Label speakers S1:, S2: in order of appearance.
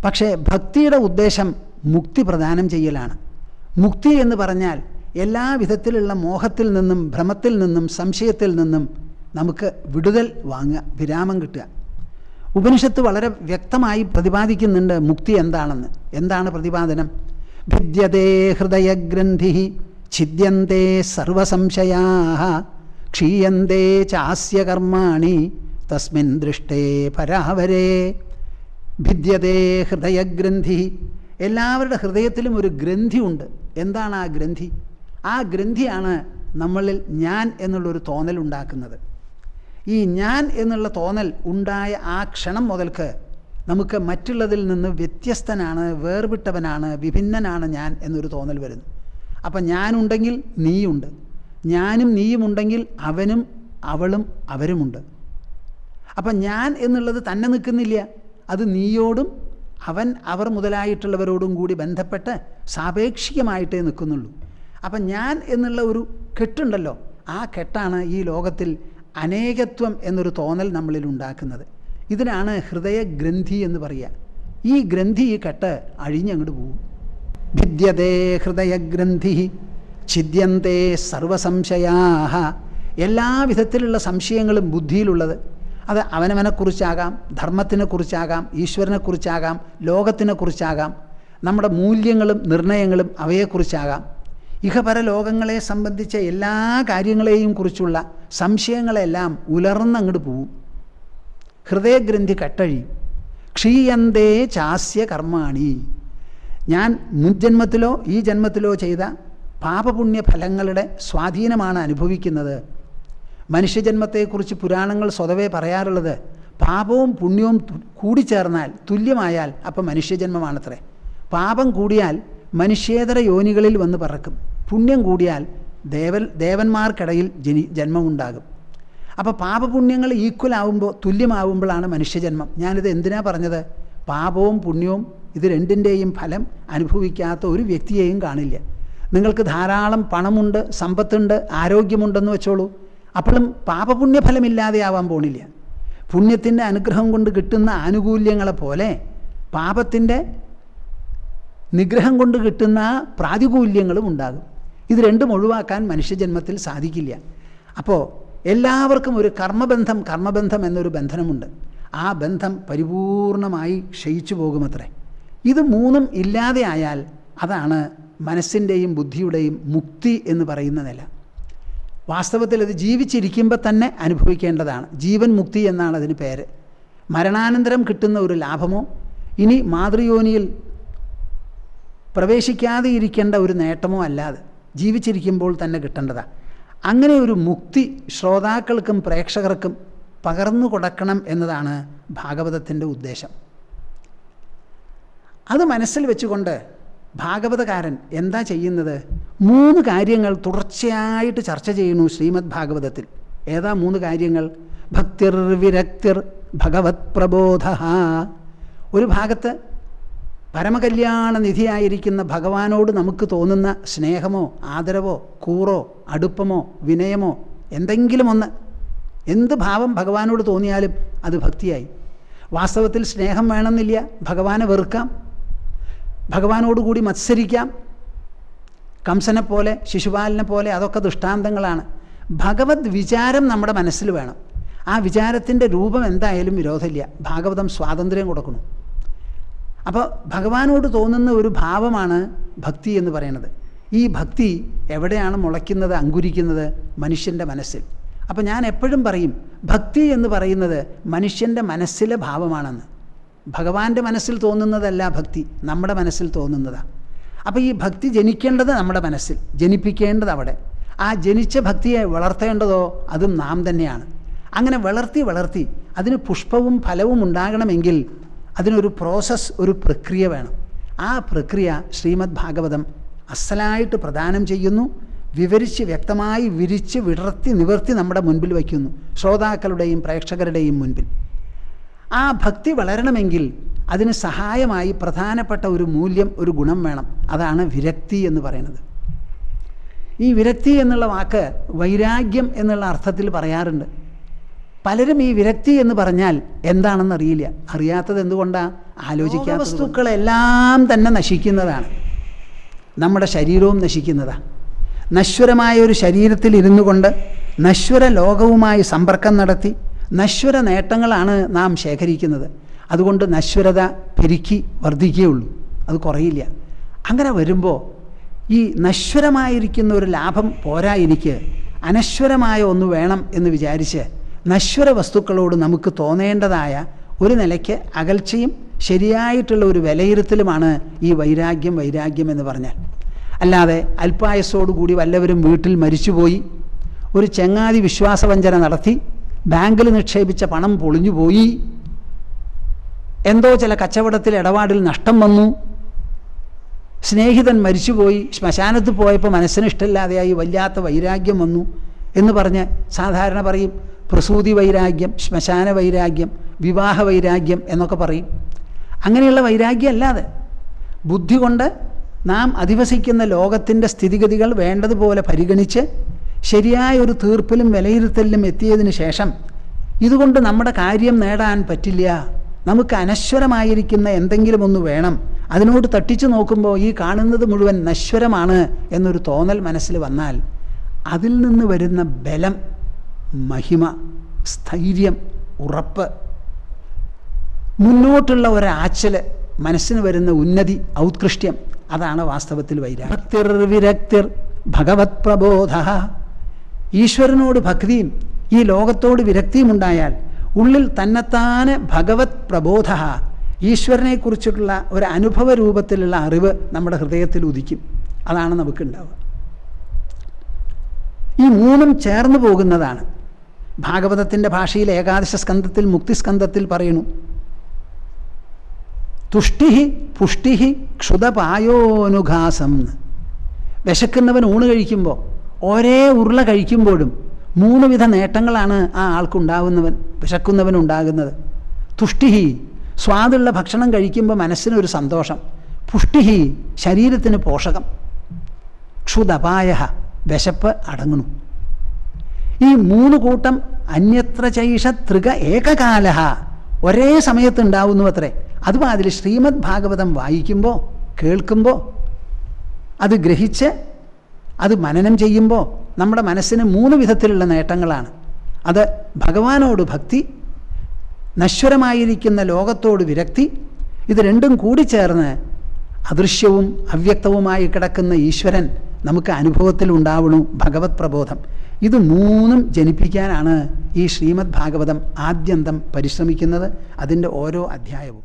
S1: പക്ഷേ ഭക്തിയുടെ ഉദ്ദേശം മുക്തി പ്രദാനം ചെയ്യലാണ്. മുക്തി എന്ന് പറഞ്ഞാൽ എല്ലാ വിധത്തിലുള്ള മോഹത്തിൽ നിന്നും ഭ്രമത്തിൽ നിന്നും സംശയത്തിൽ നിന്നും നമുക്ക് വിടുതൽ വാങ്ങുക, വിരാമം കിട്ടുക. ഉപനിഷത്ത് വളരെ വ്യക്തമായി പ്രതിപാദിക്കുന്നുണ്ട് മുക്തി എന്താണെന്ന്. എന്താണ് പ്രതിപാദനം? ഭിദ്യതേ ഹൃദയഗ്രന്ഥി ഛിദ്യന്തേ സർവസംശയാഃ ക്ഷീയന്തേ ചാസ്യ കർമാണി തസ്മിൻ ദൃഷ്ടേ പരാവരേ. ഭിദ്യതേ ഹൃദയഗ്രന്ഥി, എല്ലാവരുടെ ഹൃദയത്തിലും ഒരു ഗ്രന്ഥി ഉണ്ട്. എന്താണ് ആ ഗ്രന്ഥി? ആ ഗ്രന്ഥിയാണ് നമ്മളിൽ ഞാൻ എന്നുള്ളൊരു തോന്നൽ ഉണ്ടാക്കുന്നത്. ഈ ഞാൻ എന്നുള്ള തോന്നൽ ഉണ്ടായ ആ ക്ഷണം മുതൽക്ക് നമുക്ക് മറ്റുള്ളതിൽ നിന്ന് വ്യത്യസ്തനാണ്, വേർവിട്ടവനാണ്, വിഭിന്നനാണ് ഞാൻ എന്നൊരു തോന്നൽ വരുന്നു. അപ്പം ഞാനുണ്ടെങ്കിൽ നീയുണ്ട്, ഞാനും നീയും ഉണ്ടെങ്കിൽ അവനും അവളും അവരുമുണ്ട്. അപ്പം ഞാൻ എന്നുള്ളത് തന്നെ നിൽക്കുന്നില്ല, അത് നീയോടും അവൻ അവർ മുതലായിട്ടുള്ളവരോടും കൂടി ബന്ധപ്പെട്ട് സാപേക്ഷികമായിട്ടേ നിൽക്കുന്നുള്ളൂ. അപ്പം ഞാൻ എന്നുള്ള ഒരു കെട്ടുണ്ടല്ലോ, ആ കെട്ടാണ് ഈ ലോകത്തിൽ അനേകത്വം എന്നൊരു തോന്നൽ നമ്മളിൽ ഉണ്ടാക്കുന്നത്. ഇതിനാണ് ഹൃദയഗ്രന്ഥി എന്ന് പറയുക. ഈ ഗ്രന്ഥി, ഈ കെട്ട് അഴിഞ്ഞങ്ങോട്ട് പോകും. ഭിദ്യതേ ഹൃദയഗ്രന്ഥി ഛിദ്യന്തേ സർവസംശയാഃ. എല്ലാ വിധത്തിലുള്ള സംശയങ്ങളും ബുദ്ധിയിലുള്ളത്, അത് അവനവനെക്കുറിച്ചാകാം, ധർമ്മത്തിനെക്കുറിച്ചാകാം, ഈശ്വരനെക്കുറിച്ചാകാം, ലോകത്തിനെക്കുറിച്ചാകാം, നമ്മുടെ മൂല്യങ്ങളും നിർണയങ്ങളും അവയെക്കുറിച്ചാകാം. ഇഹപര ലോകങ്ങളെ സംബന്ധിച്ച എല്ലാ കാര്യങ്ങളെയും കുറിച്ചുള്ള സംശയങ്ങളെല്ലാം ഉലർന്നങ്ങോട്ട് പോവും. ഹൃദയഗ്രന്ഥി കെട്ടഴിയും. ക്ഷീയന്തേ ചാസ്യ കർമാണി. ഞാൻ മുൻജന്മത്തിലോ ഈ ജന്മത്തിലോ ചെയ്ത പാപപുണ്യ ഫലങ്ങളുടെ സ്വാധീനമാണ് അനുഭവിക്കുന്നത്. മനുഷ്യജന്മത്തെക്കുറിച്ച് പുരാണങ്ങൾ സ്വതവേ പറയാറുള്ളത് പാപവും പുണ്യവും കൂടിച്ചേർന്നാൽ തുല്യമായാൽ അപ്പം മനുഷ്യജന്മമാണത്രേ. പാപം കൂടിയാൽ മനുഷ്യേതര യോനികളിൽ വന്ന് പറക്കും, പുണ്യം കൂടിയാൽ ദേവന്മാർക്കിടയിൽ ജന്മമുണ്ടാകും. അപ്പോൾ പാപപുണ്യങ്ങൾ ഈക്വലാവുമ്പോൾ, തുല്യമാവുമ്പോഴാണ് മനുഷ്യജന്മം. ഞാനിത് എന്തിനാ പറഞ്ഞത്? പാപവും പുണ്യവും ഇത് രണ്ടിൻ്റെയും ഫലം അനുഭവിക്കാത്ത ഒരു വ്യക്തിയെയും കാണില്ല. നിങ്ങൾക്ക് ധാരാളം പണമുണ്ട്, സമ്പത്തുണ്ട്, ആരോഗ്യമുണ്ടെന്ന് വെച്ചോളൂ, അപ്പോഴും പാപപുണ്യഫലമില്ലാതെ ആവാൻ പോണില്ല. പുണ്യത്തിൻ്റെ അനുഗ്രഹം കൊണ്ട് കിട്ടുന്ന ആനുകൂല്യങ്ങളെപ്പോലെ പാപത്തിൻ്റെ നിഗ്രഹം കൊണ്ട് കിട്ടുന്ന പ്രാതികൂല്യങ്ങളും ഉണ്ടാകും. ഇത് രണ്ടും ഒഴിവാക്കാൻ മനുഷ്യജന്മത്തിൽ സാധിക്കില്ല. അപ്പോൾ എല്ലാവർക്കും ഒരു കർമ്മബന്ധം എന്നൊരു ബന്ധനമുണ്ട്. ആ ബന്ധം പരിപൂർണമായി ക്ഷയിച്ചു പോകുമത്രേ. ഇത് മൂന്നും ഇല്ലാതെ ആയാൽ അതാണ് മനസ്സിൻ്റെയും ബുദ്ധിയുടെയും മുക്തി എന്ന് പറയുന്ന നില. വാസ്തവത്തിൽ അത് ജീവിച്ചിരിക്കുമ്പോൾ തന്നെ അനുഭവിക്കേണ്ടതാണ്. ജീവൻ മുക്തി എന്നാണ് അതിന് പേര്. മരണാനന്തരം കിട്ടുന്ന ഒരു ലാഭമോ ഇനി മാതൃയോനിയിൽ പ്രവേശിക്കാതെ ഇരിക്കേണ്ട ഒരു നേട്ടമോ അല്ലാതെ ജീവിച്ചിരിക്കുമ്പോൾ തന്നെ കിട്ടേണ്ടതാണ്. അങ്ങനെ ഒരു മുക്തി ശ്രോതാക്കൾക്കും പ്രേക്ഷകർക്കും പകർന്നു കൊടുക്കണം എന്നതാണ് ഭാഗവതത്തിൻ്റെ ഉദ്ദേശം. അത് മനസ്സിൽ വെച്ചുകൊണ്ട് ഭാഗവതകാരൻ എന്താ ചെയ്യുന്നത്? 3 കാര്യങ്ങൾ തുടർച്ചയായിട്ട് ചർച്ച ചെയ്യുന്നു ശ്രീമദ് ഭാഗവതത്തിൽ. ഏതാ 3 കാര്യങ്ങൾ? ഭക്തിർ വിരക്തിർ ഭഗവത് പ്രബോധ. ഒരു ഭാഗത്ത് പരമകല്യാണ നിധിയായിരിക്കുന്ന ഭഗവാനോട് നമുക്ക് തോന്നുന്ന സ്നേഹമോ ആദരവോ കൂറോ അടുപ്പമോ വിനയമോ എന്തെങ്കിലും ഒന്ന്, എന്ത് ഭാവം ഭഗവാനോട് തോന്നിയാലും അത് ഭക്തിയായി. വാസ്തവത്തിൽ സ്നേഹം വേണമെന്നില്ല, ഭഗവാനെ വെറുക്കാം, ഭഗവാനോടുകൂടി മത്സരിക്കാം, കംസനെ പോലെ ശിശുപാലനെ പോലെ, അതൊക്കെ ദൃഷ്ടാന്തങ്ങളാണ്. ഭഗവത് വിചാരം നമ്മുടെ മനസ്സിൽ വേണം. ആ വിചാരത്തിൻ്റെ രൂപം എന്തായാലും വിരോധമില്ല. ഭാഗവതം സ്വാതന്ത്ര്യം കൊടുക്കണം. അപ്പോൾ ഭഗവാനോട് തോന്നുന്ന ഒരു ഭാവമാണ് ഭക്തി എന്ന് പറയുന്നത്. ഈ ഭക്തി എവിടെയാണ് മുളയ്ക്കുന്നത്, അങ്കുരിക്കുന്നത്? മനുഷ്യൻ്റെ മനസ്സിൽ. അപ്പോൾ ഞാൻ എപ്പോഴും പറയും, ഭക്തി എന്ന് പറയുന്നത് മനുഷ്യൻ്റെ മനസ്സിലെ ഭാവമാണെന്ന്. ഭഗവാന്റെ മനസ്സിൽ തോന്നുന്നതല്ല ഭക്തി, നമ്മുടെ മനസ്സിൽ തോന്നുന്നതാണ്. അപ്പോൾ ഈ ഭക്തി ജനിക്കേണ്ടത് നമ്മുടെ മനസ്സിൽ, ജനിപ്പിക്കേണ്ടത് അവിടെ. ആ ജനിച്ച ഭക്തിയെ വളർത്തേണ്ടതോ അതും നാം തന്നെയാണ്. അങ്ങനെ വളർത്തി അതിന് പുഷ്പവും ഫലവും ഉണ്ടാകണമെങ്കിൽ അതിനൊരു പ്രോസസ്സ്, ഒരു പ്രക്രിയ വേണം. ആ പ്രക്രിയ ശ്രീമദ് ഭാഗവതം അസലായിട്ട് പ്രദാനം ചെയ്യുന്നു. വിവരിച്ച് വ്യക്തമായി വിരിച്ച് വിടർത്തി നിവർത്തി നമ്മുടെ മുൻപിൽ വയ്ക്കുന്നു, ശ്രോതാക്കളുടെയും പ്രേക്ഷകരുടെയും മുൻപിൽ. ആ ഭക്തി വളരണമെങ്കിൽ അതിന് സഹായമായി പ്രധാനപ്പെട്ട ഒരു മൂല്യം, ഒരു ഗുണം വേണം. അതാണ് വിരക്തി എന്ന് പറയുന്നത്. ഈ വിരക്തി എന്നുള്ള വാക്ക് വൈരാഗ്യം എന്നുള്ള അർത്ഥത്തിൽ പറയാറുണ്ട്. പലരും ഈ വിരക്തി എന്ന് പറഞ്ഞാൽ എന്താണെന്ന് അറിയില്ല. അറിയാത്തത് എന്തുകൊണ്ടാണ്? ആലോചിക്കാത്ത വസ്തുക്കളെല്ലാം തന്നെ നശിക്കുന്നതാണ്. നമ്മുടെ ശരീരവും നശിക്കുന്നതാണ്. നശ്വരമായ ഒരു ശരീരത്തിൽ ഇരുന്നു കൊണ്ട് നശ്വര ലോകവുമായി സമ്പർക്കം നടത്തി നശ്വര നേട്ടങ്ങളാണ് നാം ശേഖരിക്കുന്നത്. അതുകൊണ്ട് നശ്വരത പെരുക്കി വർദ്ധിക്കുകയുള്ളൂ, അത് കുറയില്ല. അങ്ങനെ വരുമ്പോൾ ഈ നശ്വരമായിരിക്കുന്ന ഒരു ലാഭം പോരാ, എനിക്ക് അനശ്വരമായ ഒന്ന് വേണം എന്ന് വിചാരിച്ച് നശ്വര വസ്തുക്കളോട് നമുക്ക് തോന്നേണ്ടതായ ഒരു നിലയ്ക്ക് അകൽച്ചയും ശരിയായിട്ടുള്ള ഒരു വിലയിരുത്തലുമാണ് ഈ വൈരാഗ്യം എന്ന് പറഞ്ഞാൽ. അല്ലാതെ അല്പായസോടുകൂടി വല്ലവരും വീട്ടിൽ മരിച്ചുപോയി, ഒരു ചങ്ങാതി വിശ്വാസവഞ്ചന നടത്തി, ബാങ്കിൽ നിക്ഷേപിച്ച പണം പൊളിഞ്ഞുപോയി, എന്തോ ചില കച്ചവടത്തിൽ ഇടപാടിൽ നഷ്ടം വന്നു, സ്നേഹിതൻ മരിച്ചുപോയി, ശ്മശാനത്ത് പോയപ്പോൾ മനസ്സിന് ഇഷ്ടമില്ലാതെയായി, വല്ലാത്ത വൈരാഗ്യം വന്നു എന്ന് പറഞ്ഞ് സാധാരണ പറയും പ്രസൂതി വൈരാഗ്യം, ശ്മശാന വൈരാഗ്യം, വിവാഹ വൈരാഗ്യം എന്നൊക്കെ പറയും. അങ്ങനെയുള്ള വൈരാഗ്യം അല്ലാതെ ബുദ്ധി കൊണ്ട് നാം അധിവസിക്കുന്ന ലോകത്തിൻ്റെ സ്ഥിതിഗതികൾ വേണ്ടതുപോലെ പരിഗണിച്ച് ശരിയായ ഒരു തീർപ്പിലും വിലയിരുത്തലിലും എത്തിയതിന് ശേഷം ഇതുകൊണ്ട് നമ്മുടെ കാര്യം നേടാൻ പറ്റില്ല, നമുക്ക് അനശ്വരമായിരിക്കുന്ന എന്തെങ്കിലും ഒന്ന് വേണം, അതിനോട് തട്ടിച്ചു നോക്കുമ്പോൾ ഈ കാണുന്നത് മുഴുവൻ നശ്വരമാണ് എന്നൊരു തോന്നൽ മനസ്സിൽ വന്നാൽ അതിൽ നിന്ന് വരുന്ന ബലം, മഹിമ, സ്ഥൈര്യം, ഉറപ്പ്, മുന്നോട്ടുള്ള ഒരാച്ചൽ, മനസ്സിന് വരുന്ന ഉന്നതി, ഔത്കൃഷ്ട്യം, അതാണ് വാസ്തവത്തിൽ വൈരാഗ്യം. ഭക്തിർ വിരക്തിർ ഭഗവത് പ്രബോധ. ഈശ്വരനോട് ഭക്തിയും ഈ ലോകത്തോട് വിരക്തിയും ഉണ്ടായാൽ ഉള്ളിൽ തന്നെത്താനെ ഭഗവത് പ്രബോധ, ഈശ്വരനെക്കുറിച്ചിട്ടുള്ള ഒരു അനുഭവ രൂപത്തിലുള്ള അറിവ് നമ്മുടെ ഹൃദയത്തിൽ ഉദിക്കും. അതാണ് നമുക്കുണ്ടാവുക. ഈ മൂന്നും ചേർന്ന് പോകുന്നതാണ്. ഭാഗവതത്തിൻ്റെ ഭാഷയിൽ ഏകാദശ സ്കന്ധത്തിൽ മുക്തിസ്കന്ധത്തിൽ പറയുന്നു, തുഷ്ടിഹി പുഷ്ടിഹി ക്ഷുതപായോനുഘാസം. വിശക്കുന്നവൻ ഊണ് കഴിക്കുമ്പോൾ ഒരേ ഉരുള കഴിക്കുമ്പോഴും 3 വിധ നേട്ടങ്ങളാണ് ആ ആൾക്കുണ്ടാവുന്നവൻ, വിശക്കുന്നവനുണ്ടാകുന്നത്. തുഷ്ടിഹി, സ്വാദുള്ള ഭക്ഷണം കഴിക്കുമ്പോൾ മനസ്സിനൊരു സന്തോഷം. പുഷ്ടിഹി, ശരീരത്തിന് പോഷകം. ക്ഷുതപായ, വിശപ്പ് അടങ്ങുന്നു. ഈ 3 കൂട്ടം അന്യത്ര ചൈഷ തൃക ഏകകാല, ഒരേ സമയത്തുണ്ടാവുന്നു അത്രേ. അതും അതിൽ ശ്രീമദ് ഭാഗവതം വായിക്കുമ്പോൾ, കേൾക്കുമ്പോൾ, അത് ഗ്രഹിച്ച് അത് മനനം ചെയ്യുമ്പോൾ നമ്മുടെ മനസ്സിന് 3 വിധത്തിലുള്ള നേട്ടങ്ങളാണ്. അത് ഭഗവാനോട് ഭക്തി, നശ്വരമായിരിക്കുന്ന ലോകത്തോട് വിരക്തി, ഇത് രണ്ടും കൂടി ചേർന്ന് അദൃശ്യവും അവ്യക്തവുമായി കിടക്കുന്ന ഈശ്വരൻ നമുക്ക് അനുഭവത്തിൽ ഉണ്ടാവണു, ഭഗവത് പ്രബോധം. ഇത് 3ഉം ജനിപ്പിക്കാനാണ് ഈ ശ്രീമദ് ഭാഗവതം ആദ്യന്തം പരിശ്രമിക്കുന്നത്, അതിൻ്റെ ഓരോ അധ്യായവും.